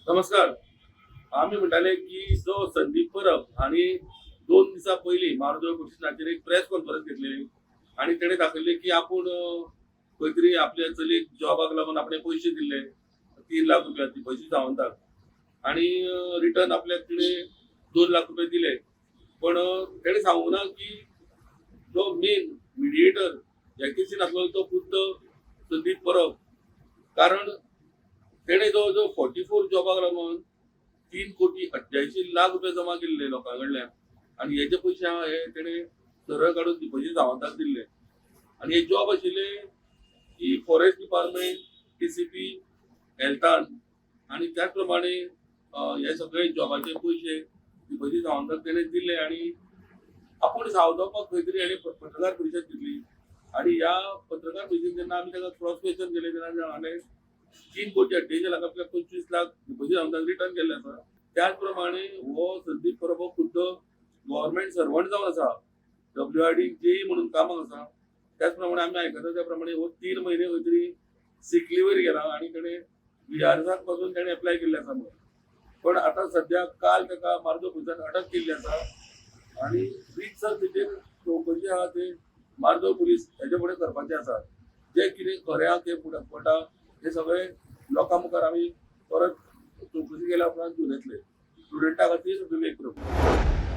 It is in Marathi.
नमस्कार. आम्ही म्हणटाले की जो संदीप परब आणि 2 दिसा पयलीं मारुदळ पुलीस स्टेशनाचेर एक प्रेस कॉन्फरन्स घेतलेली आणि तेणे दाखयल्लें की आपूण खंय तरी आपल्या चलयेक जॉबाक लागून आपणे पयशे दिल्ले 3 लाख रुपया ती बशी सावंताक आणि रिटर्न आपल्याक तिणें 2 लाख रुपया दिले. पण तेणे सांगूंक ना की जो मेन मिडिएटर ह्या केसीन आसलो तो खुद्द संदीप परब. कारण तेणे जवळ जवळ 44 जॉबाक लागून 3,88,00,000 रुपये जमा केल्ले लोकां कडल्यान आणि हेचे पयशे हे तेणे सरळ काडून दिपजी सावंताक दिल्ले. आणि हे जॉब आशिल्ले की फॉरेस्ट डिपार्टमेंट, टीसीपी, हेल्थान आणि त्याच प्रमाणे हे सगळे जॉबाचे पयशे दिपजी सावंताक तेणे दिले आणि आपूण सावंतवाक खंय तरी हेणे पत्रकार परिशद घेतली आणि ह्या पत्रकार परिशदेन जेन्ना आमी ताका क्रॉस क्वेश्चन केले तेन्ना हाणें 3,88,00,000 25 लाख दिपजी सावंताक रिटर्न केल्ले आसा. त्याच प्रमाणे हो संदीप परब हो खुद्द गव्हर्नमेंट सर्वंट जावन आसा. WRD जेई म्हणून कामाक आसा. त्याच प्रमाणे आमी आयकता त्या प्रमाणे हो 3 म्हयने खंय तरी सीक लिव्हर गेला आणि तेणे VRसाक पासून तेणे एप्लाय केल्ले आसा म्हणून. पण आता सध्या काल ताका मारुदळ पुलिसान अटक केल्ली आसा आणि रीतसर तेचेर चौकशी आहा ते मारुदळ पुलीस हेजे फुडें करपाचे आसा. जे कितें खरें आहा ते फुडें पडटा हे सगळे लोकां मुखार आमी परत चौकशी केल्या उपरांत घेवन येतले. स्टुडंटा खातीर विवेक प्रभू.